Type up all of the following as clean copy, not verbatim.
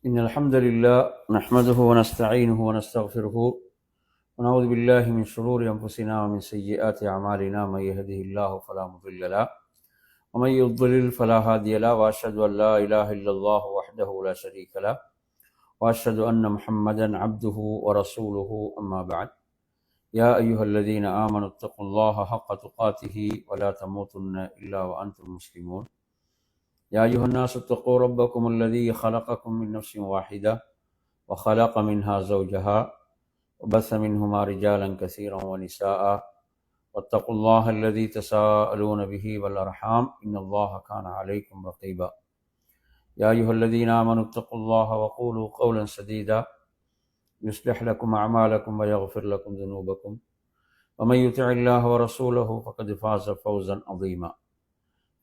إن الحمد لله نحمده ونستعينه ونستغفره ونعوذ بالله من شرور أنفسنا ومن سيئات أعمالنا. من يهده الله فلا مضل له ومن يضلل فلا هادي له، وأشهد أن لا إله إلا الله وحده لا شريك له، وأشهد أن محمدا عبده ورسوله. أما بعد، يا أيها الذين آمنوا اتقوا الله حق تقاته ولا تموتن إلا وأنتم مسلمون. يا أيها الناس اتقوا ربكم الذي خلقكم من نفس واحدة وخلق منها زوجها وبث منهما رجالا كثيرا ونساء، واتقوا الله الذي تساءلون به والأرحام إن الله كان عليكم رقيبا. يا أيها الذين آمنوا اتقوا الله وقولوا قولا سديدا يصلح لكم أعمالكم ويغفر لكم ذنوبكم، ومن يطع الله ورسوله فقد فاز فوزا عظيما.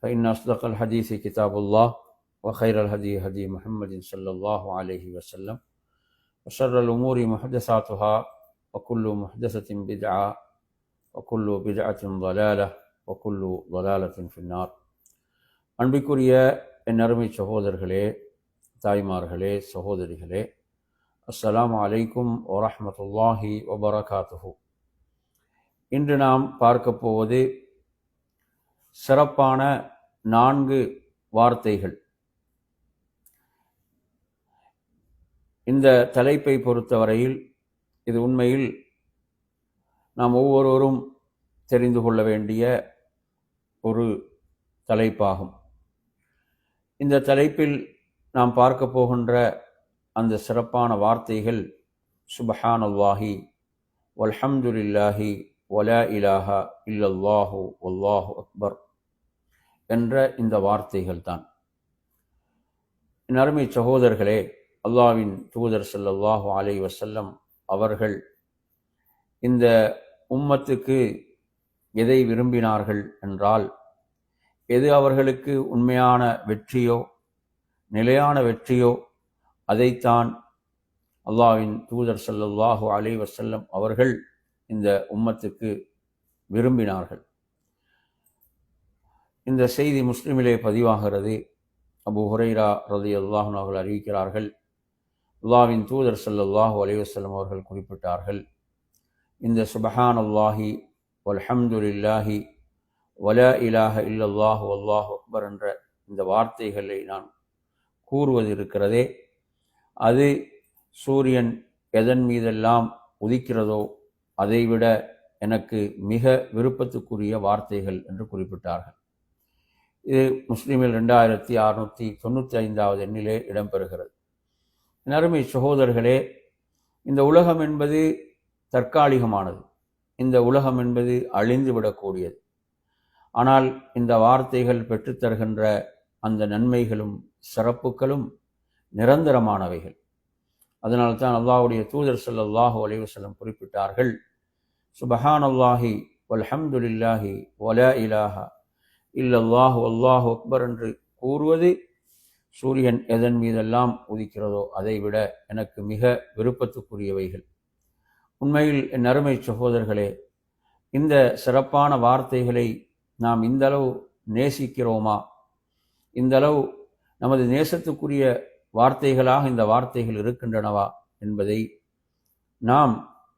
فإن أصدق الحديث كتاب الله، وخير الهدي هدي محمد صلى الله عليه وسلم، وشر الأمور محدثاتها، وكل محدثة بدعة، وكل بدعة ضلالة، وكل ضلالة في النار. அன்பிற்குரிய என் அருமை சகோதரர்களே, தாய்மார்களே, சகோதரிகளே, அஸ்ஸலாமு அலைக்கும் வரஹ்மத்துல்லாஹி வபரகாத்துஹு. இன்று நாம் பார்க்க போவது சிறப்பான 4 வார்த்தைகள். இந்த தலைப்பை பொறுத்தவரையில் இது உண்மையில் நாம் ஒவ்வொருவரும் தெரிந்து கொள்ள வேண்டிய ஒரு தலைப்பாகும். இந்த தலைப்பில் நாம் பார்க்க போகின்ற அந்த சிறப்பான வார்த்தைகள் சுப்ஹானல்லாஹி வல்ஹம்துலில்லாஹி வலா இலாஹா இல்லல்லாஹு வல்லாஹு அக்பர் என்ற இந்த வார்த்தைகள் தான். என் அருமை சகோதரர்களே, அல்லாஹ்வின் தூதர் ஸல்லல்லாஹு அலைஹி வஸல்லம் அவர்கள் இந்த உம்மத்துக்கு எதை விரும்பினார்கள் என்றால், எது அவர்களுக்கு உண்மையான வெற்றியோ நிலையான வெற்றியோ அதைத்தான் அல்லாஹ்வின் தூதர் ஸல்லல்லாஹு அலைஹி வஸல்லம் அவர்கள் இந்த உம்மத்துக்கு விரும்பினார்கள். இந்த செய்தி முஸ்லிமிலே பதிவாகிறது. அபூ ஹுரைரா ரலியல்லாஹு அன்ஹு அவர்கள் அறிவிக்கிறார்கள், அல்லாஹ்வின் தூதர் ஸல்லல்லாஹு அலைஹி வஸல்லம் அவர்கள் குறிப்பிட்டார்கள், இந்த சுப்ஹானல்லாஹி வல்ஹம்துலில்லாஹி வலா இலாஹ இல்லல்லாஹு வல்லாஹு அக்பர் என்ற இந்த வார்த்தைகளை நான் கூறுவது இருக்கிறதே, அது சூரியன் எதன் மீதெல்லாம் உதிக்கிறதோ அதைவிட எனக்கு மிக விருப்பத்துக்குரிய வார்த்தைகள் என்று குறிப்பிட்டார்கள். இது முஸ்லிமில் 2695 எண்ணிலே இடம்பெறுகிறது. என் அருமை சகோதரர்களே, இந்த உலகம் என்பது தற்காலிகமானது. இந்த உலகம் என்பது அழிந்து விடக்கூடியது. ஆனால் இந்த வார்த்தைகள் பெற்றுத்தருகின்ற அந்த நன்மைகளும் சிறப்புகளும் நிரந்தரமானவைகள். அதனால்தான் அல்லாஹ்வுடைய தூதர் ஸல்லல்லாஹு அலைஹி வஸல்லம் குறிப்பிட்டார்கள், சுப்ஹானல்லாஹி வல்ஹம்துலில்லாஹி வலா இலாஹா இல்லல்லாஹு வல்லாஹு அக்பர் என்று கூறுவது சூரியன் எதன் மீதெல்லாம் உதிக்கிறதோ அதைவிட எனக்கு மிக விருப்பத்துக்குரியவைகள். உண்மையில் என் அருமை சகோதரர்களே, இந்த சிறப்பான வார்த்தைகளை நாம் இந்தளவு நேசிக்கிறோமா? இந்தளவு நமது நேசத்துக்குரிய வார்த்தைகளாக இந்த வார்த்தைகள் இருக்கின்றனவா என்பதை நாம்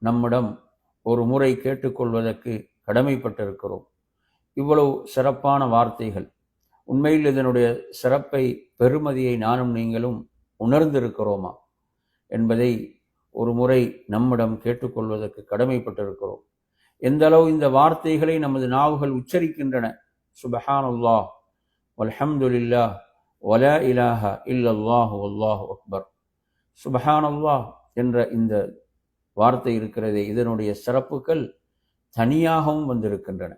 நம்மிடம் ஒரு முறை கேட்டுக்கொள்வதற்கு கடமைப்பட்டிருக்கிறோம். இவ்வளவு சிறப்பான வார்த்தைகள், உண்மையில் இதனுடைய சிறப்பை பெருமதியை நானும் நீங்களும் உணர்ந்திருக்கிறோமா என்பதை ஒரு முறை நம்மிடம் கேட்டுக்கொள்வதற்கு கடமைப்பட்டிருக்கிறோம். எந்த அளவு இந்த வார்த்தைகளை நமது நாவுகள் உச்சரிக்கின்றன. சுப்ஹானல்லாஹ் வல்ஹம்துலில்லாஹ் வலா இலாஹா இல்லல்லாஹு வல்லாஹு அக்பர். சுப்ஹானல்லாஹ் என்ற இந்த வார்த்தை இருக்கிறதே, இதனுடைய சிறப்புகள் தனியாகவும் வந்திருக்கின்றன.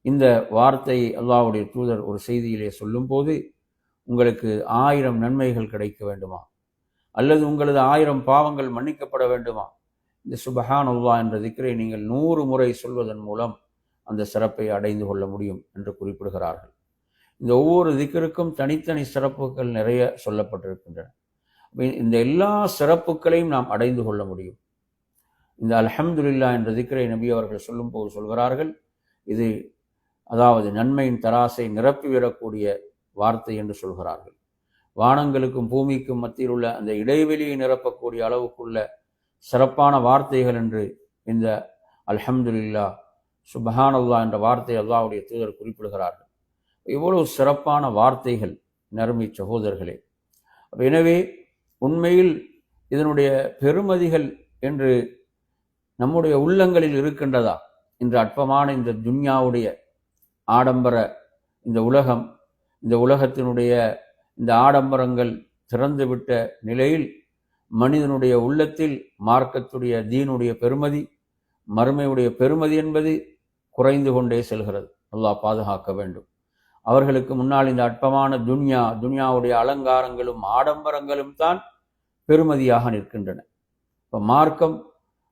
இந்த வார்த்தை அல்லாஹ்வுடைய தூதர் ஒரு செய்தியிலே சொல்லும்போது, உங்களுக்கு 1000 நன்மைகள் கிடைக்க வேண்டுமா, அல்லது உங்களது 1000 பாவங்கள் மன்னிக்கப்பட வேண்டுமா, இந்த சுப்ஹானல்லாஹ் என்ற திக்ரை நீங்கள் 100 முறை சொல்வதன் மூலம் அந்த சிறப்பை அடைந்து கொள்ள முடியும் என்று குறிப்பிடுகிறார்கள். இந்த ஒவ்வொரு திக்ருக்கும் தனித்தனி சிறப்புகள் நிறைய சொல்லப்பட்டிருக்கின்றன. இந்த எல்லா சிறப்புகளையும் நாம் அடைந்து கொள்ள முடியும். இந்த அல்ஹம்துலில்லாஹ் என்ற திக்ரை நபி அவர்கள் சொல்லும்போது சொல்கிறார்கள், இது அதாவது நன்மையின் தராசை நிரப்பிவிடக்கூடிய வார்த்தை என்று சொல்கிறார்கள். வானங்களுக்கும் பூமிக்கும் மத்தியில் உள்ள அந்த இடைவெளியை நிரப்பக்கூடிய அளவுக்குள்ள சிறப்பான வார்த்தைகள் என்று இந்த அல்ஹம்துலில்லாஹ் சுப்ஹானல்லாஹ் என்ற வார்த்தை அல்லாஹ்வுடைய தூதர் குறிப்பிடுகிறார்கள். இவ்வளவு சிறப்பான வார்த்தைகள் நறுமை சகோதரர்களே. எனவே உண்மையில் இதனுடைய பெருமதிகள் என்று நம்முடைய உள்ளங்களில் இருக்கின்றதா? இன்று அற்பமான இந்த துன்யாவுடைய ஆடம்பர இந்த உலகம், இந்த உலகத்தினுடைய இந்த ஆடம்பரங்கள் திறந்துவிட்ட நிலையில் மனிதனுடைய உள்ளத்தில் மார்க்கத்துடைய தீனுடைய பெருமதி, மறுமையுடைய பெருமதி என்பது குறைந்து கொண்டே செல்கிறது. அல்லாஹ் பாதுகாக்க வேண்டும். அவர்களுக்கு முன்னால் இந்த அற்பமான துன்யாவுடைய அலங்காரங்களும் ஆடம்பரங்களும் தான் பெருமதியாக நிற்கின்றன. இப்போ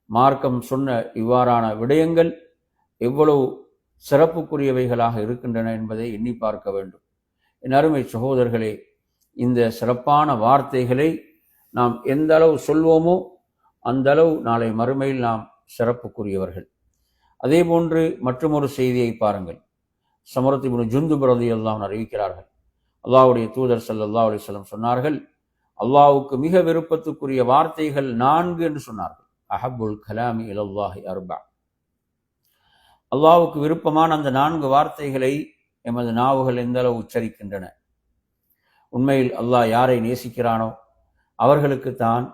மார்க்கம் சொன்ன இவ்வாறான விடயங்கள் எவ்வளவு சிறப்புக்குரியவைகளாக இருக்கின்றன என்பதை எண்ணி பார்க்க வேண்டும். என் அருமை சகோதரர்களே, இந்த சிறப்பான வார்த்தைகளை நாம் எந்த அளவு சொல்வோமோ அந்த அளவு நாளை மறுமையில் நாம் சிறப்புக்குரியவர்கள். அதே போன்று மற்றொரு செய்தியை பாருங்கள். சமரத் இப்னு ஜுந்துப் ரலியல்லாஹு அன்ஹு அறிவிக்கிறார்கள், அல்லாஹ்வுடைய தூதர் ஸல்லல்லாஹு அலைஹி வஸல்லம் சொன்னார்கள், அல்லாஹ்வுக்கு மிக விருப்பத்துக்குரிய வார்த்தைகள் 4 என்று சொன்னார்கள். அஹப்புல் கலாமி இலல்லாஹி அர்பா. அல்லாஹ்வுக்கு விருப்பமான அந்த 4 வார்த்தைகளை எமது நாவுகள் எந்த அளவு உச்சரிக்கின்றன. உண்மையில் அல்லாஹ் யாரை நேசிக்கிறானோ அவர்களுக்கு தான்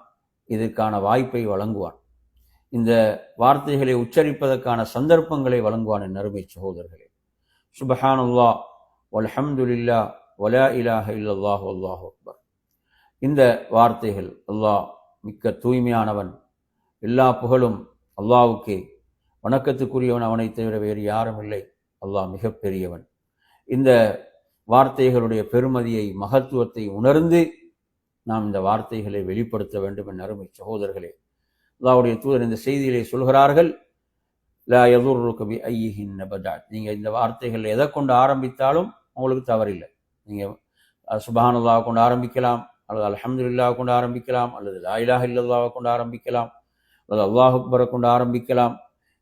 இதற்கான வாய்ப்பை வழங்குவான். இந்த வார்த்தைகளை உச்சரிப்பதற்கான சந்தர்ப்பங்களை வழங்குவான். என் அருமை சகோதரர்களே, சுப்ஹானல்லாஹ் வல்ஹம்துலில்லாஹ் வலா இலாஹ இல்லல்லாஹு வல்லாஹு அக்பர். இந்த வார்த்தைகள், அல்லாஹ் மிக்க தூய்மையானவன், எல்லா புகழும் அல்லாஹ்வுக்கே, வணக்கத்துக்குரியவன் அவனை தவிர வேறு யாரும் இல்லை, அல்லாஹ் மிகப்பெரியவன். இந்த வார்த்தைகளுடைய பெருமதியை, மகத்துவத்தை உணர்ந்து நாம் இந்த வார்த்தைகளை வெளிப்படுத்த வேண்டும். என் அருமை சகோதரர்களே, அல்லாஹ்வுடைய தூதர் இந்த செய்தியிலே சொல்கிறார்கள், லா யதுர்ருக பி ஐயிஹின் நபதத். நீங்கள் இந்த வார்த்தைகள் எதை கொண்டு ஆரம்பித்தாலும் உங்களுக்கு தவறில்லை. நீங்கள் சுப்ஹானல்லாஹ் கொண்டு ஆரம்பிக்கலாம், அல்லது அல்ஹம்துலில்லாஹ் கொண்டு ஆரம்பிக்கலாம், அல்லது லா இலாஹ இல்லல்லாஹ் கொண்டு ஆரம்பிக்கலாம், அல்லது அல்லாஹ் அக்பரை கொண்டு ஆரம்பிக்கலாம்.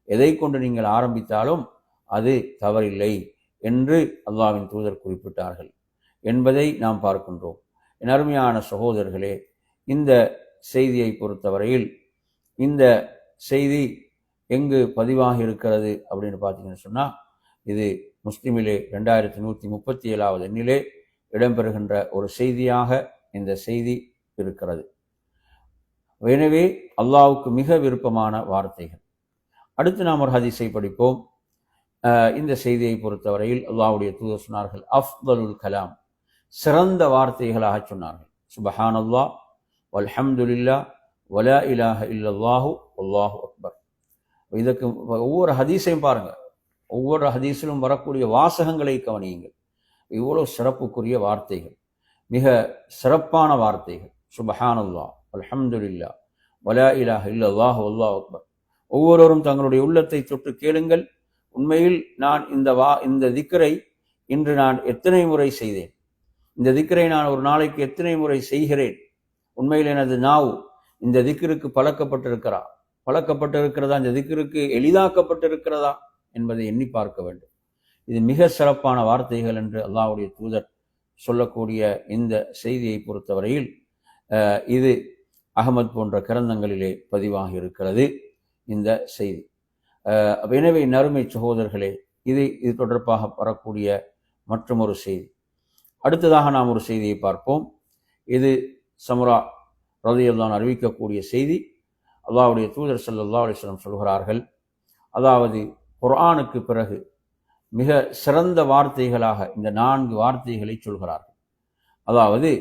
எதை கொண்டு நீங்கள் ஆரம்பித்தாலும் அது தவறில்லை என்று அல்லாஹ்வின் தூதர் குறிப்பிட்டார்கள் என்பதை நாம் பார்க்கின்றோம். என் அருமையான சகோதரர்களே, இந்த செய்தியை பொறுத்தவரையில் இந்த செய்தி எங்கு பதிவாகி இருக்கிறது அப்படின்னு பார்த்தீங்கன்னு சொன்னால், இது முஸ்லிமிலே 2137வது எண்ணிலே இடம்பெறுகின்ற ஒரு செய்தியாக இந்த செய்தி இருக்கிறது. எனவே அல்லாஹ்வுக்கு மிக விருப்பமான வார்த்தைகள். அடுத்து நாம் ஒரு ஹதீஸை படிப்போம். இந்த செய்தியை பொறுத்தவரையில் அல்லாஹ்வுடைய தூதர் சொன்னார்கள், அஃதலுல் கலாம், சிறந்த வார்த்தைகளாக சொன்னார்கள். சுப்ஹானல்லாஹ் வல்ஹம்துலில்லாஹ் வலா இலாஹ இல்லல்லாஹு வல்லாஹு அக்பர். இதற்கு ஒவ்வொரு ஹதீஸையும் பாருங்க, ஒவ்வொரு ஹதீஸிலும் வரக்கூடிய வாசகங்களை கவனியுங்கள். இவ்வளவு சிறப்புக்குரிய வார்த்தைகள், மிக சிறப்பான வார்த்தைகள். சுப்ஹானல்லாஹ் வல்ஹம்துலில்லாஹ் வலா இலாஹ இல்லல்லாஹு வல்லாஹு அக்பர். ஒவ்வொருவரும் தங்களுடைய உள்ளத்தை தொட்டு கேளுங்கள். உண்மையில் நான் இந்த திக்ரை இன்று நான் எத்தனை முறை செய்தேன், இந்த திக்ரை நான் ஒரு நாளைக்கு எத்தனை முறை செய்கிறேன், உண்மையில் எனது நாவு இந்த திக்ருக்கு பழக்கப்பட்டிருக்கிறதா, இந்த திக்ருக்கு எளிதாக்கப்பட்டிருக்கிறதா என்பதை எண்ணி பார்க்க வேண்டும். இது மிக சிறப்பான வார்த்தைகள் என்று அல்லாஹ்வுடைய தூதர் சொல்லக்கூடிய இந்த செய்தியை பொறுத்தவரையில் இது அஹ்மத் போன்ற கிரந்தங்களிலே பதிவாகி இருக்கிறது இந்த செய்தி. எனவே நறுமை சகோதரர்களே, இது தொடர்பாக வரக்கூடிய மற்றொரு செய்தி. அடுத்ததாக நாம் ஒரு செய்தியை பார்ப்போம். இது சமுரா ரலியல்லாஹு அன்ஹு அறிவிக்கக்கூடிய செய்தி. அல்லாஹ்வுடைய தூதர் ஸல்லல்லாஹு அலைஹி வஸல்லம் சொல்கிறார்கள், அதாவது குர்ஆனுக்கு பிறகு மிக சிறந்த வார்த்தைகளாக இந்த 4 வார்த்தைகளை சொல்கிறார்கள். அதாவது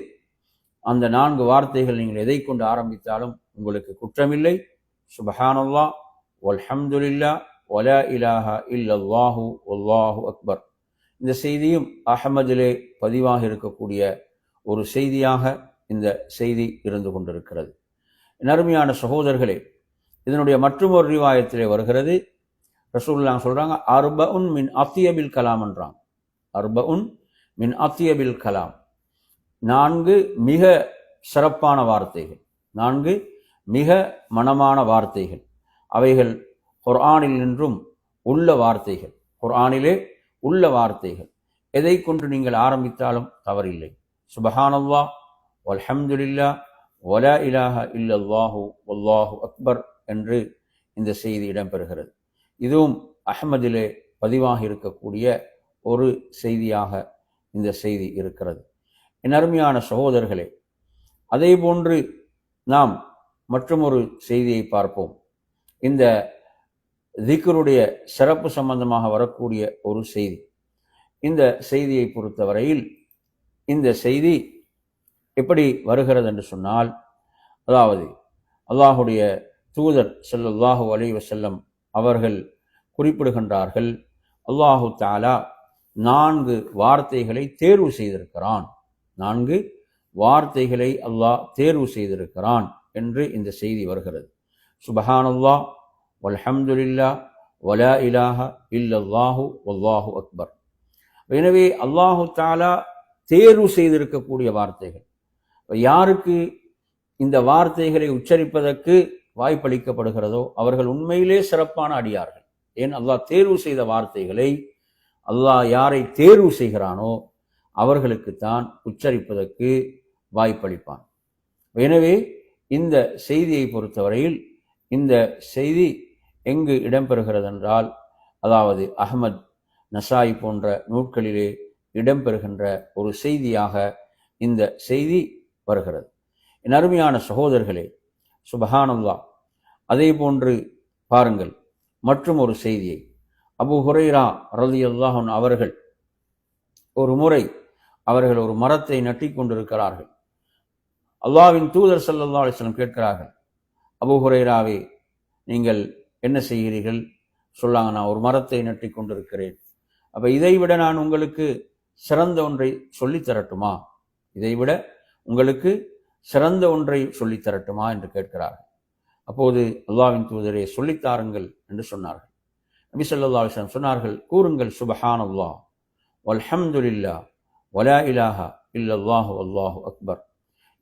அந்த 4 வார்த்தைகள் நீங்கள் எதை கொண்டு ஆரம்பித்தாலும் உங்களுக்கு குற்றமில்லை. சுப்ஹானல்லாஹ் வல்ஹம்துலில்லாஹ் வலா இலாஹ இல்லல்லாஹு வல்லாஹு அக்பர். இந்த செய்தியும் அஹ்மதிலே பதிவாக இருக்கக்கூடிய ஒரு செய்தியாக இந்த செய்தி இருந்து கொண்டிருக்கிறது. நறுமையான சகோதரர்களே, இதனுடைய மற்றொரு ரிவாயத்திலே வருகிறது, ரசூலுல்லாஹ் சொல்றாங்க, அர்பஉன் மின் அத்யபில் கலாம் என்றாங்க. அர்பஉன் மின் அத்யபில் கலாம், 4 மிக சிறப்பான வார்த்தைகள், 4 மிக மனமான வார்த்தைகள். அவைகள் குர்ஆனில் நின்றும் உள்ள வார்த்தைகள், குர்ஆனிலே உள்ள வார்த்தைகள். எதை கொண்டு நீங்கள் ஆரம்பித்தாலும் தவறில்லை. சுப்ஹானல்லாஹ் வல்ஹம்துலில்லாஹ் வலா இலாஹ இல்லல்லாஹு வல்லாஹு அக்பர் என்று இந்த செய்தி இடம்பெறுகிறது. இதுவும் அஹ்மதிலே பதிவாகி இருக்கக்கூடிய ஒரு செய்தியாக இந்த செய்தி இருக்கிறது. என் அருமையான சகோதரர்களே, அதே போன்று நாம் மற்றொரு செய்தியை பார்ப்போம். இந்த திக்ருடைய சிறப்பு சம்பந்தமாக வரக்கூடிய ஒரு செய்தி. இந்த செய்தியை பொறுத்தவரையில் இந்த செய்தி எப்படி வருகிறது என்று சொன்னால், அதாவது அல்லாஹுடைய தூதர் ஸல்லல்லாஹு அலைஹி வஸல்லம் அவர்கள் குறிப்பிடுகின்றார்கள், அல்லாஹு தஆலா 4 வார்த்தைகளை தேர்வு செய்திருக்கிறான். 4 வார்த்தைகளை அல்லாஹ் தேர்வு செய்திருக்கிறான் என்று இந்த செய்தி வருகிறது. சுப்ஹானல்லாஹ் வல்ஹம்துலில்லாஹ் வலா இலாஹ இல்லல்லாஹு வல்லாஹு அக்பர். எனவே அல்லாஹு தஆலா தேர்வு செய்திருக்கக்கூடிய வார்த்தைகள். யாருக்கு இந்த வார்த்தைகளை உச்சரிப்பதற்கு வாய்ப்பளிக்கப்படுகிறதோ அவர்கள் உண்மையிலே சிறப்பான அடியார்கள். ஏன், அல்லாஹ் தேர்வு செய்த வார்த்தைகளை அல்லாஹ் யாரை தேர்வு செய்கிறானோ அவர்களுக்குத்தான் உச்சரிப்பதற்கு வாய்ப்பளிப்பான். எனவே இந்த செய்தியை பொறுத்தவரையில் இந்த செய்தி எங்கு இடம்பெறுகிறது என்றால், அதாவது அஹ்மத், நசாயி போன்ற நூல்களிலே இடம்பெறுகின்ற ஒரு செய்தியாக இந்த செய்தி வருகிறது. என் அருமையான சகோதரர்களே, சுப்ஹானல்லாஹ். அதே போன்று பாருங்கள் மற்றும் ஒரு செய்தியை. அபூ ஹுரைரா ரலியல்லாஹு அன்ஹு அவர்கள் ஒரு முறை அவர்கள் ஒரு மரத்தை நட்டிக் கொண்டிருக்கிறார்கள். அல்லாஹ்வின் தூதர் ஸல்லல்லாஹு அலைஹி வஸல்லம் கேட்கிறார்கள், அபூ ஹுரைராவே, நீங்கள் என்ன செய்கிறீர்கள்? சொல்லாங்க, நான் ஒரு மரத்தை நட்டிக் கொண்டிருக்கிறேன். அப்ப இதைவிட நான் உங்களுக்கு சிறந்த ஒன்றை சொல்லித் தரட்டுமா? இதைவிட உங்களுக்கு சிறந்த ஒன்றை சொல்லித் தரட்டுமா என்று கேட்கிறார்கள். அப்போது அல்லாஹ்வின் தூதரே, சொல்லித்தாருங்கள் என்று சொன்னார்கள். நபி ஸல்லல்லாஹு அலைஹி வஸல்லம் சொன்னார்கள், கூறுங்கள், சுப்ஹானல்லாஹ் வல்ஹம்துலில்லாஹ் வலா இலாஹ இல்லல்லாஹு வல்லாஹு அக்பர்.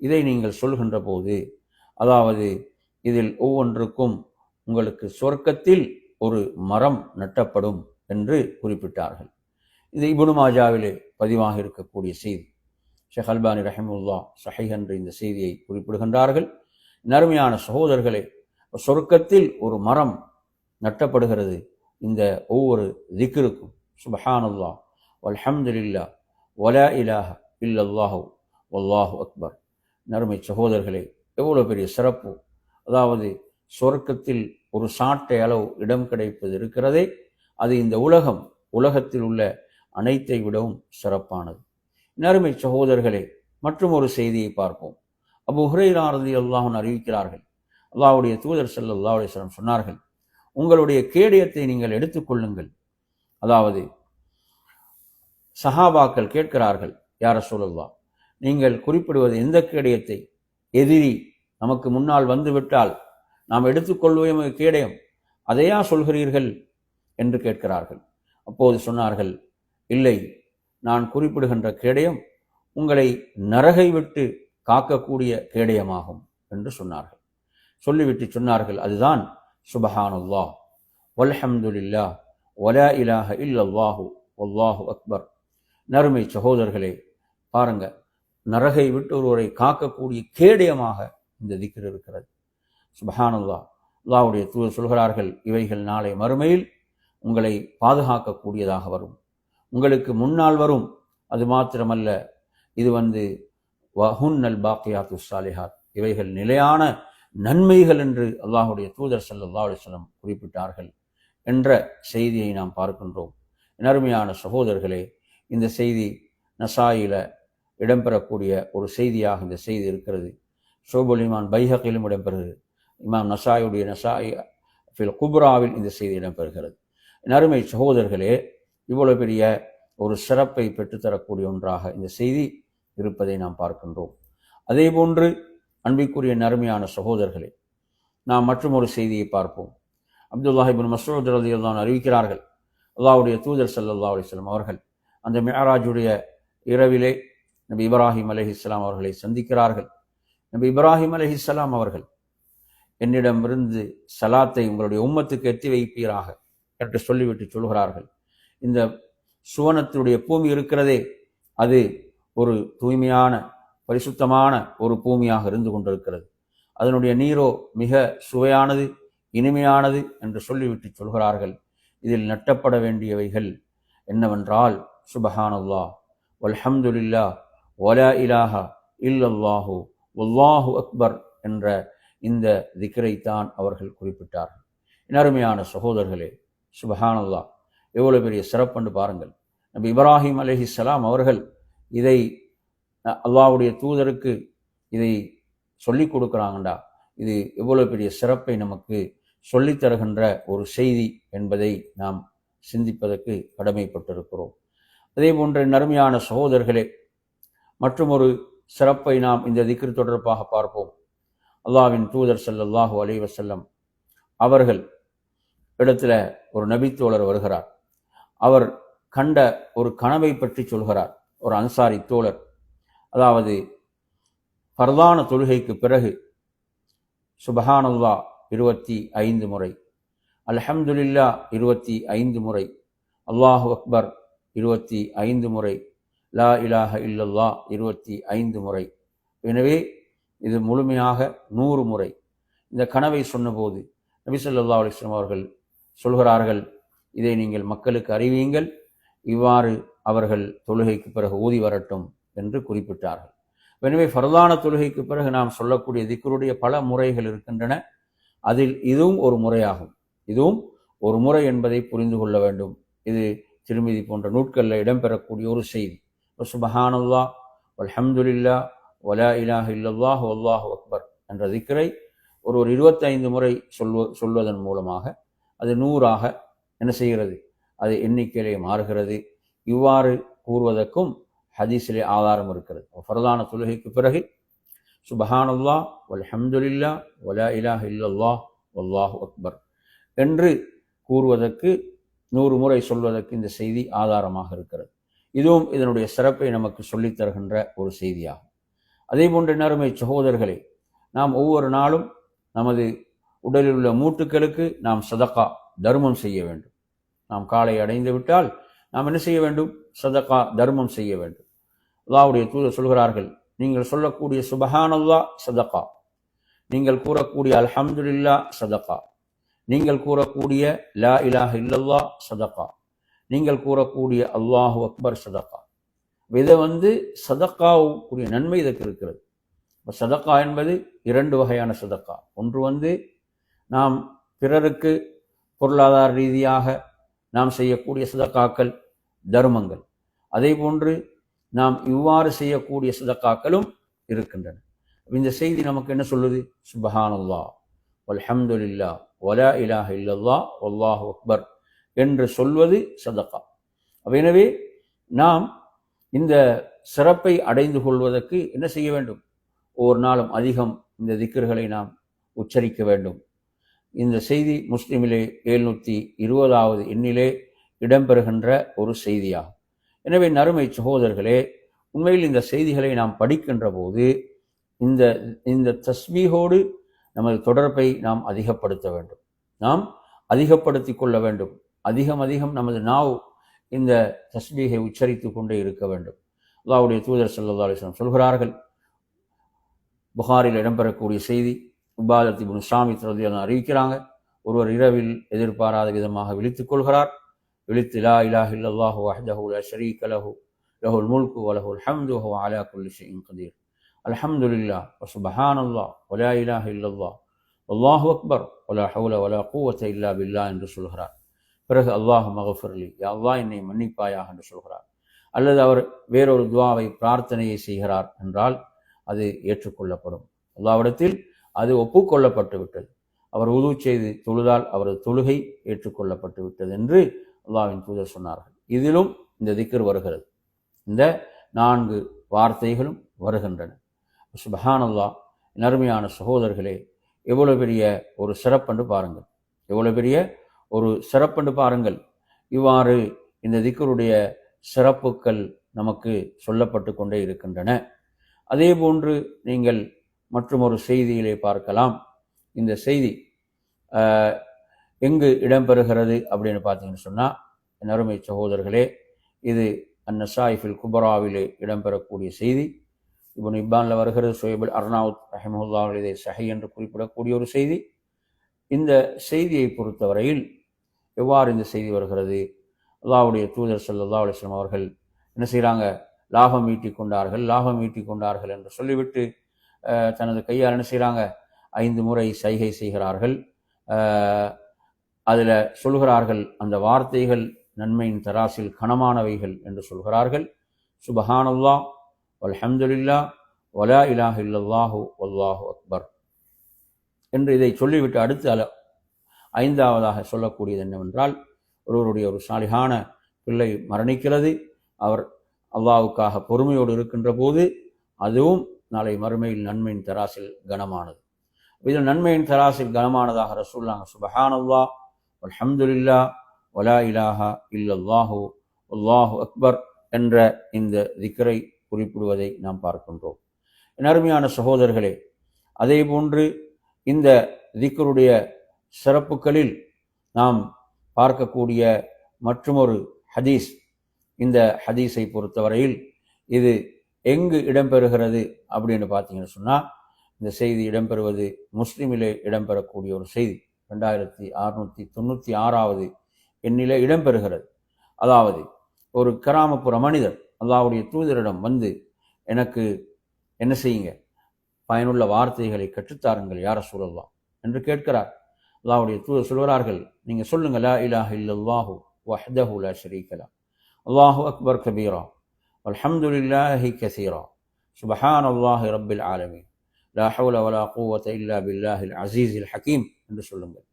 இதை நீங்கள் சொல்கின்ற போது, அதாவது இதில் ஒவ்வொன்றுக்கும் உங்களுக்கு சொர்க்கத்தில் ஒரு மரம் நட்டப்படும் என்று குறிப்பிட்டார்கள். இது இப்னு மாஜாவிலே பதிவாக இருக்கக்கூடிய செய்தி. ஷேக் அல்பானி ரஹிமஹுல்லாஹ் ஸஹீஹ் என்று இந்த செய்தியை குறிப்பிடுகின்றார்கள். நறுமையான சகோதரர்களே, சொர்க்கத்தில் ஒரு மரம் நட்டப்படுகிறது இந்த ஒவ்வொரு திக்ருக்கும். சுப்ஹானல்லாஹ் வல்ஹம்துலில்லாஹ் வலா இலாஹ இல்லல்லாஹு வல்லாஹு அக்பர். நறுமை சகோதரர்களே, எவ்வளவு பெரிய சிறப்பு! அதாவது சொர்க்கத்தில் ஒரு சாட்டை அளவு இடம் கிடைப்பது இருக்கிறதே, அது இந்த உலகத்தில் உள்ள அனைத்தை விடவும் சிறப்பானது. நறுமை சகோதரர்களே, மற்றும் ஒரு செய்தியை பார்ப்போம். அபூ ஹுரைரா ரலியல்லாஹு அன்ஹு அறிவிக்கிறார்கள், அல்லாஹ்வுடைய தூதர் ஸல்லல்லாஹு அலைஹி வஸல்லம் சொன்னார்கள், உங்களுடைய கேடயத்தை நீங்கள் எடுத்துக்கொள்ளுங்கள். அதாவது சஹாபாக்கள் கேட்கிறார்கள், யா ரசூலல்லாஹ், நீங்கள் குறிப்பிடுவது எந்த கேடயத்தை? எதிரி நமக்கு முன்னால் வந்துவிட்டால் நாம் எடுத்துக்கொள்வோம் கேடயம், அதையா சொல்கிறீர்கள் என்று கேட்கிறார்கள். அப்போது சொன்னார்கள், இல்லை, நான் குறிப்பிடுகின்ற கேடயம் உங்களை நரகை விட்டு காக்கக்கூடிய கேடயமாகும் என்று சொன்னார்கள். சொல்லிவிட்டு சொன்னார்கள், அதுதான் சுப்ஹானல்லாஹ் வல்ஹம்துலில்லாஹ் வலா இலாஹ இல்லல்லாஹு வல்லாஹு அக்பர். நறுமை சகோதரர்களே, பாருங்க, நரகை விட்டு ஒருவரை காக்கக்கூடிய கேடயமாக இந்த திக்ர் இருக்கிறது. சுப்ஹானல்லாஹ். அல்லாஹ்வுடைய தூதர் சொல்கிறார்கள், இவைகள் நாளை மறுமையில் உங்களை பாதுகாக்கக்கூடியதாக வரும், உங்களுக்கு முன்னால் வரும். அது மாத்திரமல்ல, இது வஹுன்னல் பாக்கியாத்து ஸாலிஹாத், இவைகள் நிலையான நன்மைகள் என்று அல்லாஹ்வுடைய தூதர் ஸல்லல்லாஹு அலைஹி வஸல்லம் குறிப்பிட்டார்கள் என்ற செய்தியை நாம் பார்க்கின்றோம். அருமையான சகோதரர்களே, இந்த செய்தி நசாயில இடம்பெறக்கூடிய ஒரு செய்தியாக இந்த செய்தி இருக்கிறது. ஷுஅபுல் ஈமான் பைஹகியிலும் இடம்பெறுகிறது. இமாம் நசாயுடைய நசாயி ஃபில் குப்ராவில் இந்த செய்தி இடம்பெறுகிறது. அருமை சகோதரர்களே, இவ்வளவு பெரிய ஒரு சிறப்பை பெற்றுத்தரக்கூடிய ஒன்றாக இந்த செய்தி இருப்பதை நாம் பார்க்கின்றோம். அதே போன்று அன்பிற்குரிய நறுமையான சகோதரர்களே, நாம் மற்றும் ஒரு செய்தியை பார்ப்போம். அப்துல்லாஹ் இப்னு மஸ்ஊத் ரலியல்லாஹு அன்ஹு அறிவிக்கிறார்கள், அல்லாஹ்வுடைய தூதர் ஸல்லல்லாஹு அலைஹி வஸல்லம் அவர்கள் அந்த மிஅராஜுடைய இரவிலே நபி இப்ராஹிம் அலைஹிஸ்ஸலாம் அவர்களை சந்திக்கிறார்கள். நபி இப்ராஹிம் அலைஹிஸ்ஸலாம் அவர்கள், என்னிடமிருந்து சலாத்தை உங்களுடைய உம்மத்துக்கு எத்தி வைப்பீராக என்று சொல்லிவிட்டு சொல்கிறார்கள், இந்த சுவனத்தினுடைய பூமி இருக்கிறதே, அது ஒரு தூய்மையான பரிசுத்தமான ஒரு பூமியாக இருந்து கொண்டிருக்கிறது. அதனுடைய நீரோ மிக சுவையானது, இனிமையானது என்று சொல்லிவிட்டு சொல்கிறார்கள். இதில் நட்டப்பட வேண்டியவைகள் என்னவென்றால் சுபஹானல்லாஹ் வல்ஹம்துலில்லாஹ் வலா இலாஹா இல்லல்லாஹு வல்லாஹு அக்பர் என்ற இந்த திக்ரைத்தான் அவர்கள் குறிப்பிட்டார்கள். அருமையான சகோதரர்களே, சுபஹானல்லாஹ் எவ்வளவு பெரிய சிறப்புன்னு பாருங்கள். நபி இப்ராஹிம் அலைஹிஸ்ஸலாம் அவர்கள் இதை அல்லாஹ்வுடைய தூதருக்கு இதை சொல்லிக் கொடுக்குறாங்கண்டா, இது எவ்வளவு பெரிய சிறப்பை நமக்கு சொல்லித் தருகின்ற ஒரு செய்தி என்பதை நாம் சிந்திப்பதற்கு கடமைப்பட்டிருக்கிறோம். அதே போன்ற நறுமையான சகோதரர்களே, மற்றும் ஒரு சிறப்பை நாம் இந்த திக்ர் தொடர்பாக பார்ப்போம். அல்லாஹ்வின் தூதர் ஸல்லல்லாஹு அலைஹி வஸல்லம் அவர்கள் இடத்துல ஒரு நபித்தோழர் வருகிறார். அவர் கண்ட ஒரு கனவை பற்றி சொல்கிறார். ஒரு அன்சாரி தோழர், அதாவது ஃபர்தான தொழுகைக்கு பிறகு சுபஹானல்லாஹ் 25 முறை, அல்ஹம்துலில்லாஹ் 25 முறை, அல்லாஹு அக்பர் 25 முறை, லா இலாஹ இல்லல்லாஹ் 25 முறை. எனவே இது முழுமையாக 100 முறை. இந்த கனவை சொன்னபோது நபி ஸல்லல்லாஹு அலைஹி வஸல்லம் அவர்கள் சொல்கிறார்கள், இதை நீங்கள் மக்களுக்கு அறிவியுங்கள், இவ்வாறு அவர்கள் தொழுகைக்கு பிறகு ஓதி வரட்டும் என்று குறிப்பிட்டார்கள். எனவே ஃபர்தான தொழுகைக்கு பிறகு நாம் சொல்லக்கூடிய திக்ருடைய பல முறைகள் இருக்கின்றன. அதில் இதுவும் ஒரு முறையாகும். இதுவும் ஒரு முறை என்பதை புரிந்து கொள்ள வேண்டும். இது திருமிதி போன்ற நூட்களில் இடம்பெறக்கூடிய ஒரு செய்தி. சுபஹானல்லாஹ் வல்ஹம்துலில்லாஹ் வலா இலாஹ இல்லல்லாஹு வல்லாஹு அக்பர் என்ற திக்ரை ஒரு 25 முறை சொல்வதன் மூலமாக அது 100ஆக என்ன செய்கிறது, அது எண்ணிக்கையிலே மாறுகிறது. இவ்வாறு கூறுவதற்கும் ஹதீஸிலே ஆதாரம் இருக்கிறது. ஃபர்தான தொழுகைக்கு பிறகு சுபஹானல்லாஹ் வல்ஹம்துலில்லாஹ் வலா இலாஹ இல்லல்லாஹ் வல்லாஹு அக்பர் என்று கூறுவதற்கு 100 முறை சொல்வதற்கு இந்த செய்தி ஆதாரமாக இருக்கிறது. இதுவும் இதனுடைய சிறப்பை நமக்கு சொல்லித் தருகின்ற ஒரு செய்தியாகும். அதே போன்ற நறுமை சகோதரர்களே, நாம் ஒவ்வொரு நாளும் நமது உடலில் உள்ள மூட்டுக்களுக்கு நாம் சதகா தர்மம் செய்ய வேண்டும். நாம் காலை அடைந்து விட்டால் நாம் என்ன செய்ய வேண்டும்? சதகா தர்மம் செய்ய வேண்டும். அல்லாஹ்வுடைய தூதர் சொல்கிறார்கள், நீங்கள் சொல்லக்கூடிய சுபஹானல்லாஹ் சதகா, நீங்கள் கூறக்கூடிய அல்ஹம்துலில்லாஹ் சதகா, நீங்கள் கூறக்கூடிய லா இலாஹ இல்லல்லாஹ் சதகா, நீங்கள் கூறக்கூடிய அல்லாஹு அக்பர் சதகா. இதை சதகாவுக்குரிய நன்மை இதற்கு இருக்கிறது. சதகா என்பது 2 வகையான சதகா. ஒன்று நாம் பிறருக்கு பொருளாதார ரீதியாக நாம் செய்யக்கூடிய சதகாக்கள், தர்மங்கள். அதே போன்று நாம் இவ்வாறு செய்யக்கூடிய சதகாக்களும் இருக்கின்றன. இந்த செய்தி நமக்கு என்ன சொல்லுது? சுபஹானல்லாஹ் வல்ஹம்துலில்லாஹ் வலா இலாஹ இல்லல்லாஹ் வல்லாஹு அக்பர் என்று சொல்வது சதகா. எனவே நாம் இந்த சிறப்பை அடைந்து கொள்வதற்கு என்ன செய்ய வேண்டும்? ஒவ்வொரு நாளும் அதிகம் இந்த திக்ர்களை நாம் உச்சரிக்க வேண்டும். இந்த செய்தி முஸ்லிமிலே 720வது எண்ணிலே இடம்பெறுகின்ற ஒரு செய்தியாகும். எனவே நறுமை சகோதரர்களே, உண்மையில் இந்த செய்திகளை நாம் படிக்கின்ற போது இந்த தஸ்பீஹோடு நமது தொடர்பை நாம் அதிகப்படுத்த வேண்டும். நாம் அதிகப்படுத்தி கொள்ள வேண்டும். அதிகம் நமது நாவு இந்த தஸ்பீஹை உச்சரித்து கொண்டே இருக்க வேண்டும். அல்லாஹ்வுடைய தூதர் ஸல்லல்லாஹு அலைஹி வஸல்லம் சொல்கிறார்கள், புகாரில் இடம்பெறக்கூடிய செய்தி, உபாதத் இப்னு ஸாமித் ரலியல்லாஹு அன்ஹு அறிவிக்கிறாங்க, ஒருவர் இரவில் எதிர்பாராத விதமாக விழித்துக் கொள்கிறார். விழித்து லா இலாஹ இல்லல்லாஹு வஹ்தஹு லா ஷரீக லஹு லஹுல் முல்கு வ லஹுல் ஹம்து வ ஹுவ அலா குல்லி ஷைஇன் கதீர், அல்ஹம்துலில்லாஹ் வ சுப்ஹானல்லாஹ் வ லா இலாஹ இல்லல்லாஹ் வல்லாஹு அக்பர் வ லா ஹவ்ல வ லா குவத இல்லா பில்லாஹ் என்று சொல்கிறார். பிறகு அல்லாஹ் மக்ஃபிர்லி, யா அல்லாஹ் என்னை மன்னிப்பாயாக என்று சொல்கிறார். அல்லது அவர் வேறொரு துஆவை பிரார்த்தனையை செய்கிறார் என்றால் அது ஏற்றுக்கொள்ளப்படும். அல்லாஹ்விடத்தில் அது ஒப்புக்கொள்ளப்பட்டு விட்டது. அவர் உது செய்து தொழுதால் அவரது தொழுகை ஏற்றுக்கொள்ளப்பட்டு விட்டது என்று அல்லாஹ்வின் தூதர் சொன்னார்கள். இதிலும் இந்த திக்ர் வருகிறது. இந்த 4 வார்த்தைகளும் வருகின்றன. சுப்ஹானல்லாஹ். நறுமையான சகோதரர்களே, எவ்வளவு பெரிய ஒரு சிறப்பென்று பாருங்கள், எவ்வளவு பெரிய ஒரு சிறப்பென்று பாருங்கள். இவ்வாறு இந்த திக்ருடைய சிறப்புகள் நமக்கு சொல்லப்பட்டு கொண்டே இருக்கின்றன. அதே போன்று நீங்கள் மற்றும் ஒரு செய்தியிலே பார்க்கலாம். இந்த செய்தி எங்கு இடம்பெறுகிறது அப்படின்னு பார்த்தீங்கன்னு சொன்னால், என் அருமை சகோதரர்களே, இது அந்நசாயி ஃபில் குபராவிலே இடம்பெறக்கூடிய செய்தி. இப்னு இப்பானில் வருகிறது. ஷுவைபுல் அர்னாவுத் ரஹிமஹுல்லாஹ் அவர்கள் இதை சஹீஹ் என்று குறிப்பிடக்கூடிய ஒரு செய்தி. இந்த செய்தியை பொறுத்தவரையில் எவ்வாறு இந்த செய்தி வருகிறது? அல்லாஹ்வுடைய தூதர் ஸல்லல்லாஹு அலைஹி வஸல்லம் அவர்கள் என்ன செய்கிறாங்க? லாபம் ஈட்டிக் கொண்டார்கள் என்று சொல்லிவிட்டு தனது கையால் என்ன செய்கிறாங்க? 5 முறை சைகை செய்கிறார்கள். அதில் சொல்கிறார்கள், அந்த வார்த்தைகள் நன்மையின் தராசில் கனமானவைகள் என்று சொல்கிறார்கள். சுபஹானல்லாஹ் வல்ஹம்துலில்லாஹ் வலா இலாஹ இல்லல்லாஹு வல்லாஹு அக்பர் என்று இதை சொல்லிவிட்டு அடுத்து 5ஆவதாக சொல்லக்கூடியது என்னவென்றால், ஒருவருடைய ஒரு சாலிகான பிள்ளை மரணிக்கிறது. அவர் அல்லாஹ்வுக்காக பொறுமையோடு இருக்கின்ற போது அதுவும் நாளை மறுமையில் நன்மையின் தராசில் கனமானது. இதில் நன்மையின் தராசில் கனமானதாக ரசூலுல்லாஹ் சுபஹானல்லாஹ் வல்ஹம்துலில்லாஹ் வலா இலாஹா இல்லல்லாஹு வல்லாஹு அக்பர் என்ற இந்த திக்ரை குறிப்பிடுவதை நாம் பார்க்கின்றோம். என் அருமையான சகோதரர்களே, அதே போன்று இந்த திக்ருடைய சிறப்புகளில் நாம் பார்க்கக்கூடிய மற்றுமொரு ஹதீஸ். இந்த ஹதீஸை பொறுத்தவரையில் இது எங்கு இடம்பெறுகிறது அப்படின்னு பார்த்தீங்கன்னு சொன்னால், இந்த செய்தி இடம்பெறுவது முஸ்லிமிலே இடம்பெறக்கூடிய ஒரு செய்தி. 2696வது எண்ணிலே இடம்பெறுகிறது. அதாவது, ஒரு கிராமப்புற மனிதர் அல்லாஹ்வுடைய தூதரிடம் வந்து, எனக்கு என்ன செய்யுங்க, பயனுள்ள வார்த்தைகளை கற்றுத்தாருங்கள் யா ரசூலல்லாஹ் என்று கேட்கிறார். அல்லாஹ்வுடைய தூதர் சொல்கிறார்கள், நீங்கள் சொல்லுங்க, லா இலாஹ இல்லல்லாஹு வஹ்தஹு லா ஷரீக லஹ் அல்லாஹு அக்பர் கபீரா வல்ஹம்துலில்லாஹி கஸீரா சுப்ஹானல்லாஹி ரப்பில் ஆலமீன் லா ஹவ்ல வலா குவத இல்லா பில்லாஹில் அஸீஸில் ஹகீம் என்று சொல்லுங்கள்.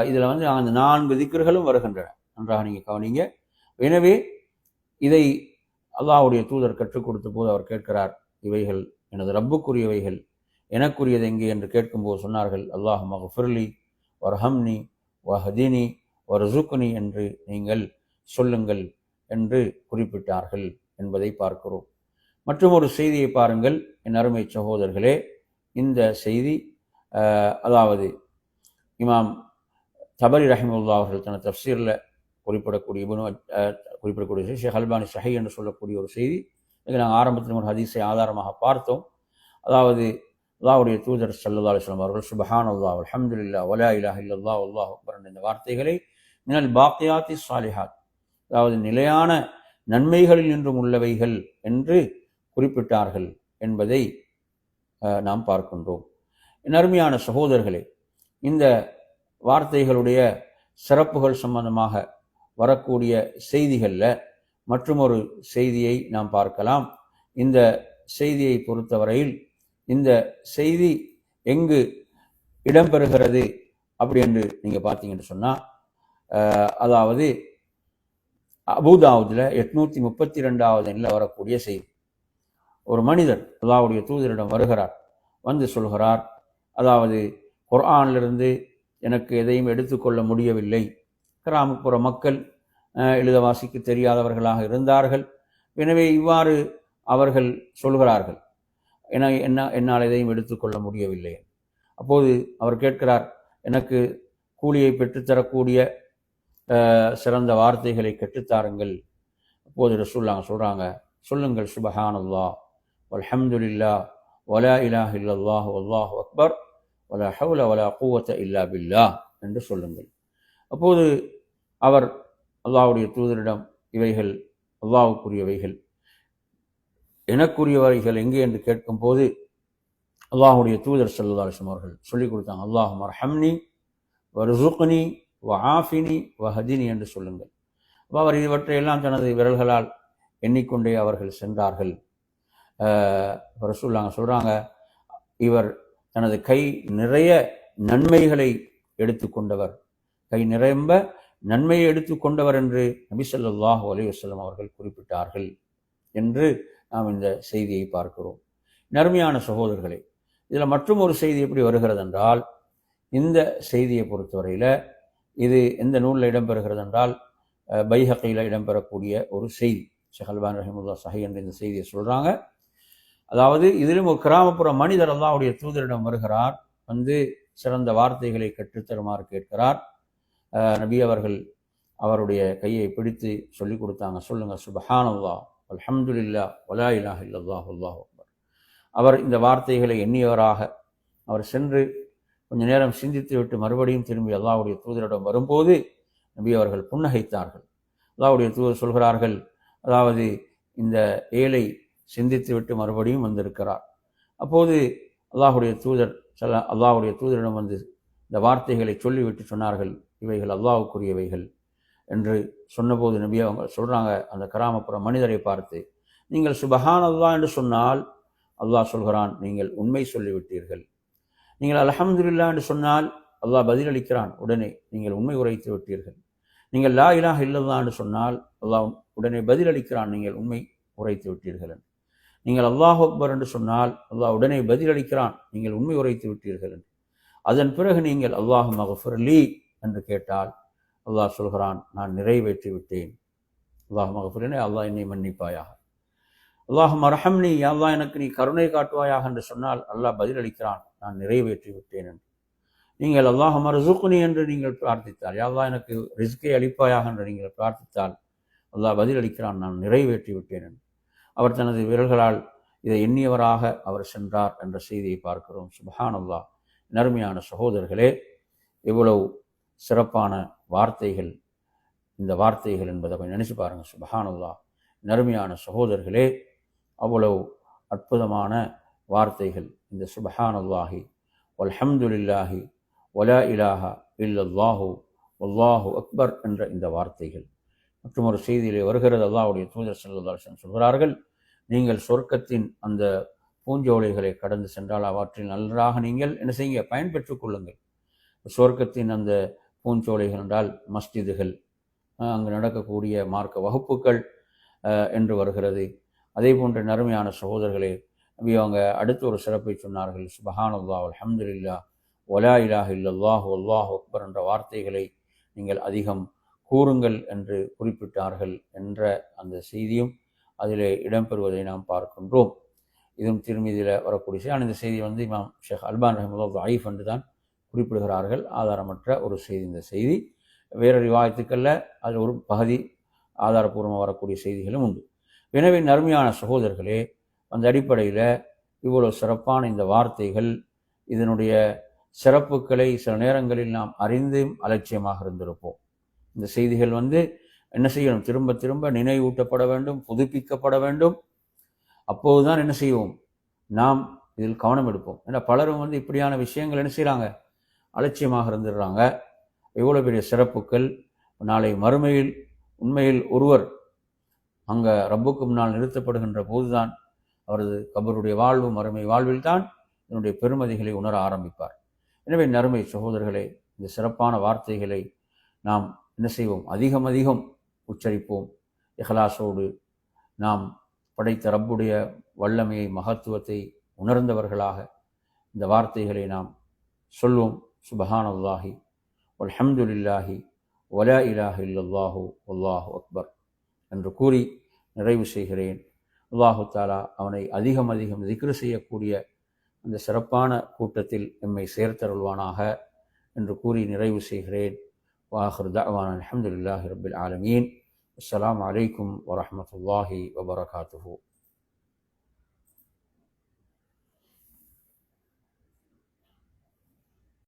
இதில் வந்து அந்த 4 திக்ர்களும் வருகின்றன. நன்றாக நீங்கள் கவனிங்க. எனவே இதை அல்லாஹ்வுடைய தூதர் கற்றுக் கொடுத்த போது அவர் கேட்கிறார், இவைகள் எனது ரப்புக்குரியவைகள், எனக்குரியது எங்கே என்று கேட்கும்போது சொன்னார்கள், அல்லாஹும்ம ஃபிர்லி வர்ஹம்னி வஹ்தினி வர்ஸுக்னி என்று நீங்கள் சொல்லுங்கள் என்று குறிப்பிட்டார்கள் என்பதை பார்க்கிறோம். மற்றும் ஒரு செய்தியை பாருங்கள் என் அருமை சகோதரர்களே. இந்த செய்தி அதாவது இமாம் தபரி ரஹிமஹுல்லாஹ் அவர்கள் தனது தஃப்சீரில் குறிப்பிடக்கூடிய ஷேக் அல்பானி சஹீஹ் என்று சொல்லக்கூடிய ஒரு செய்தி. நாங்கள் ஆரம்பத்தில் ஒரு ஹதீஸை ஆதாரமாக பார்த்தோம். அதாவது, அல்லாஹ்வுடைய தூதர் ஸல்லல்லாஹு அலைஹி வஸல்லம் அவர்கள் சுப்ஹானல்லாஹ் வல்ஹம்துலில்லாஹ் வலா இலாஹ இல்லல்லாஹ் வல்லாஹு அக்பர் என்ற வார்த்தைகளை மினல் பாக்கியாத்தி ஸாலிஹாத், அதாவது நிலையான நன்மைகளில் நின்றும் உள்ளவைகள் என்று குறிப்பிட்டார்கள் என்பதை நாம் பார்க்கின்றோம். என் அருமையான சகோதரர்களே, இந்த வார்த்தைகளுடைய சிறப்புகள் சம்பந்தமாக வரக்கூடிய செய்திகளில் மற்றும் ஒரு செய்தியை நாம் பார்க்கலாம். இந்த செய்தியை பொறுத்தவரையில் இந்த செய்தி எங்கு இடம்பெறுகிறது அப்படி என்று நீங்கள் பார்த்தீங்கன்னு சொன்னால், அதாவது அபூதாவுதில் 832வது எண்ணில் வரக்கூடிய செய்தி. ஒரு மனிதர் அல்லாஹ்வுடைய தூதரிடம் வருகிறார். வந்து சொல்கிறார், அதாவது குர்ஆனிலிருந்து எனக்கு எதையும் எடுத்துக்கொள்ள முடியவில்லை. கிராமப்புற மக்கள் எழுத வாசிக்க தெரியாதவர்களாக இருந்தார்கள். எனவே இவ்வாறு அவர்கள் சொல்கிறார்கள், என்னால் எதையும் எடுத்துக்கொள்ள முடியவில்லை. அப்போது அவர் கேட்கிறார், எனக்கு கூலியை பெற்றுத்தரக்கூடிய சிறந்த வார்த்தைகளை கற்றுத்தாருங்கள். அப்போது ரசூலுல்லாஹ் சொல்கிறாங்க, சொல்லுங்கள் சுப்ஹானல்லாஹ் வல்ஹம்துலில்லாஹ் வலா இலாஹ இல்லல்லாஹ் வல்லாஹு அக்பர் வலா ஹவ்ல வலா குவத இல்லா பில்லாஹ் என்று சொல்லுங்கள். அப்போது அவர் அல்லாஹ்வுடைய தூதரிடம், இவைகள் அல்லாஹ்வுக்குரியவைகள், எனக்குரியவைகள் எங்கே என்று கேட்கும் போது அல்லாஹ்வுடைய தூதர் ஸல்லல்லாஹு அலைஹி வஸல்லம் அவர்கள் சொல்லிக் கொடுத்தாங்க, அல்லாஹும்ம அர்ஹம்னி வர்ஸுக்னி வஆஃபினி வஹதினி என்று சொல்லுங்கள். அவர் இவற்றையெல்லாம் தனது விரல்களால் எண்ணிக்கொண்டே அவர்கள் சென்றார்கள். ரசூலுல்லாஹ் சொல்கிறாங்க, இவர் தனது கை நிறைய நன்மைகளை எடுத்துக்கொண்டவர், கை நிரம்ப நன்மையை எடுத்துக்கொண்டவர் என்று நபி ஸல்லல்லாஹு அலைஹி வஸல்லம் அவர்கள் குறிப்பிட்டார்கள் என்று நாம் இந்த செய்தியை பார்க்கிறோம். நறுமையான சகோதரர்களே, இதில் மற்றும் ஒரு செய்தி எப்படி வருகிறது என்றால், இந்த செய்தியை பொறுத்தவரையில் இது எந்த நூலில் இடம்பெறுகிறது என்றால், பைஹக்கியில் இடம்பெறக்கூடிய ஒரு செய்தி. ஷேக் அல்பானி ரஹிமஹுல்லாஹ் சஹீஹ் என்ற இந்த செய்தியை சொல்கிறாங்க. அதாவது, இதிலும் ஒரு கிராமப்புற மனிதர் அல்லாஹ்வுடைய தூதரிடம் வருகிறார். வந்து சிறந்த வார்த்தைகளை கற்றுத்தருமாறு கேட்கிறார். நபி அவர்கள் அவருடைய கையை பிடித்து சொல்லிக் கொடுத்தாங்க, சொல்லுங்க சுப்ஹானல்லாஹ் அல்ஹம்துலில்லாஹ் வலா இலாஹ இல்லல்லாஹ் அல்லாஹு அக்பர். அவர் இந்த வார்த்தைகளை எண்ணியவராக அவர் சென்று கொஞ்ச நேரம் சிந்தித்து விட்டு மறுபடியும் திரும்பி அல்லாஹ்வுடைய தூதரிடம் வரும்போது நபி அவர்கள் புன்னகைத்தார்கள். அல்லாஹ்வுடைய தூதர் சொல்கிறார்கள், அதாவது இந்த ஏழை சிந்தித்து விட்டு மறுபடியும் வந்திருக்கிறார். அப்போது அல்லாஹ்வுடைய தூதரிடம் வந்து இந்த வார்த்தைகளை சொல்லிவிட்டு சொன்னார்கள், இவைகள் அல்லாஹ்வுக்குரியவைகள் என்று சொன்னபோது நபி அவங்க சொல்கிறாங்க, அந்த கிராமப்புற மனிதரை பார்த்து, நீங்கள் சுபஹான் அல்லாஹ் என்று சொன்னால் அல்லாஹ் சொல்கிறான், நீங்கள் உண்மை சொல்லிவிட்டீர்கள். நீங்கள் அல்ஹம்துலில்லாஹ் என்று சொன்னால் அல்லாஹ் பதிலளிக்கிறான், உடனே நீங்கள் உண்மை உரைத்து விட்டீர்கள். நீங்கள் லா இலாஹ இல்லல்லாஹ் என்று சொன்னால் அல்லாஹ் உடனே பதிலளிக்கிறான், நீங்கள் உண்மை உரைத்து விட்டீர்கள். நீங்கள் அல்லாஹ் அக்பர் என்று சொன்னால் அல்லாஹ் உடனே பதிலளிக்கிறான், நீங்கள் உண்மை உரைத்து விட்டீர்கள். அதன் பிறகு நீங்கள் அல்லாஹு மக்ஃபிர்லி என்று கேட்டால் அல்லாஹ் சொல்கிறான், நான் நிறைவேற்றி விட்டேன். அல்லாஹு மக்ஃபிர்லி, அல்லாஹ் என்னை மன்னிப்பாயாக. அல்லாஹும் அர்ஹம்னி, அல்லாஹ் எனக்கு நீ கருணை காட்டுவாயாக என்று சொன்னால் அல்லாஹ் பதிலளிக்கிறான், நான் நிறைவேற்றி விட்டேன் என்று. நீங்கள் அல்லாஹும் அர்ஸுக்னி என்று நீங்கள் பிரார்த்தித்தால், அல்லாஹ் எனக்கு ரிஸ்கை அளிப்பாயாக என்று நீங்கள் பிரார்த்தித்தால் அல்லாஹ் பதிலளிக்கிறான், நான் நிறைவேற்றி விட்டேன் என்று. அவர் தனது விரல்களால் இதை எண்ணியவராக அவர் சென்றார் என்ற செய்தியை பார்க்கிறோம். சுப்ஹானல்லாஹ். நறுமையான சகோதரர்களே, எவ்வளவு சிறப்பான வார்த்தைகள் இந்த வார்த்தைகள் என்பதை நினைச்சு பாருங்க. சுப்ஹானல்லாஹ். நறுமையான சகோதரர்களே, அவ்வளவு அற்புதமான வார்த்தைகள் இந்த சுப்ஹானல்லாஹி வல்ஹம்துலில்லாஹி வலா இலாஹா இல்லல்லாஹு வல்லாஹு அக்பர் என்ற இந்த வார்த்தைகள். மற்றும் ஒரு செய்தியிலே வருகிறது, அல்லாஹ்வுடைய தூதர் ஸல்லல்லாஹு அலைஹி வஸல்லம் சொல்கிறார்கள், நீங்கள் சொர்க்கத்தின் அந்த பூஞ்சோலைகளை கடந்து சென்றால் அவற்றில் நன்றாக நீங்கள் என்ன செய்யுங்க, பயன்பெற்றுக் கொள்ளுங்கள். சொர்க்கத்தின் அந்த பூஞ்சோலைகள் என்றால் மஸ்ஜிதுகள், அங்கு நடக்கக்கூடிய மார்க்க வகுப்புகள் என்று வருகிறது. அதே போன்ற நறுமையான சகோதரர்களே, நபி அவங்க அடுத்த ஒரு சிறப்பை சொன்னார்கள், சுப்ஹானல்லாஹ் அல்ஹம்துலில்லாஹ் வலா இலாஹ இல்லல்லாஹு அல்லாஹு அக்பர் என்ற வார்த்தைகளை நீங்கள் அதிகம் கூறுங்கள் என்று குறிப்பிட்டார்கள் என்ற அந்த செய்தியும் அதிலே இடம்பெறுவதை நாம் பார்க்கின்றோம். இதுவும் திருமதியில் வரக்கூடிய செய்தி. ஆனால் இந்த செய்தி வந்து இமாம் ஷேக் அல்பான் ரஹிமஹுல்லாஹ் தஈஃப் என்று தான் குறிப்பிடுகிறார்கள், ஆதாரமற்ற ஒரு செய்தி. இந்த செய்தி வேறு ரிவாயத்துக்களில் அதில் ஒரு பகுதி ஆதாரபூர்வமாக வரக்கூடிய செய்திகளும் உண்டு. எனவே நறுமையான சகோதரர்களே, அந்த அடிப்படையில் இவ்வளவு சிறப்பான இந்த வார்த்தைகள், இதனுடைய சிறப்புகளை சில நேரங்களில் நாம் அறிந்தும் அலட்சியமாக இருந்திருப்போம். இந்த செய்திகள் வந்து என்ன செய்யணும், திரும்ப திரும்ப நினைவூட்டப்பட வேண்டும், புதுப்பிக்கப்பட வேண்டும். அப்போதுதான் என்ன செய்வோம், நாம் இதில் கவனம் எடுப்போம். ஏன்னா பலரும் வந்து இப்படியான விஷயங்கள் என்ன செய்கிறாங்க, அலட்சியமாக இருந்துடுறாங்க. எவ்வளோ பெரிய சிறப்புகள். நாளை மறுமையில் உண்மையில் ஒருவர் அங்கே ரப்புக்கு முன்னால் நிறுத்தப்படுகின்ற போதுதான் அவரது கபருடைய வாழ்வு, மறுமை வாழ்வில் தான் இதனுடைய பெருமதிகளை உணர ஆரம்பிப்பார். எனவே நறுமை சகோதரர்களே, இந்த சிறப்பான வார்த்தைகளை நாம் என்ன செய்வோம், அதிகம் அதிகம் உச்சரிப்போம். இஹ்லாஸோடு நாம் படைத்த ரப்புடைய வல்லமையை, மகத்துவத்தை உணர்ந்தவர்களாக இந்த வார்த்தைகளை நாம் சொல்வோம். சுப்ஹானல்லாஹி வல்ஹம்துலில்லாஹி வலா இலாஹ இல்லல்லாஹு வல்லாஹு அக்பர் என்று கூறி நிறைவு செய்கிறேன். அல்லாஹு தஆலா அவனை அதிகம் அதிகம் திக்ரு செய்யக்கூடிய அந்த சிறப்பான கூட்டத்தில் எம்மை சேர்த்தருள்வானாக என்று கூறி நிறைவு செய்கிறேன். வாஹிர் தஅவானா அல்ஹம்துலில்லாஹி ரப்பில் ஆலமீன். அஸ்ஸலாமு அலைக்கும் வரஹ்மத்துல்லாஹி வபரகாத்துஹு.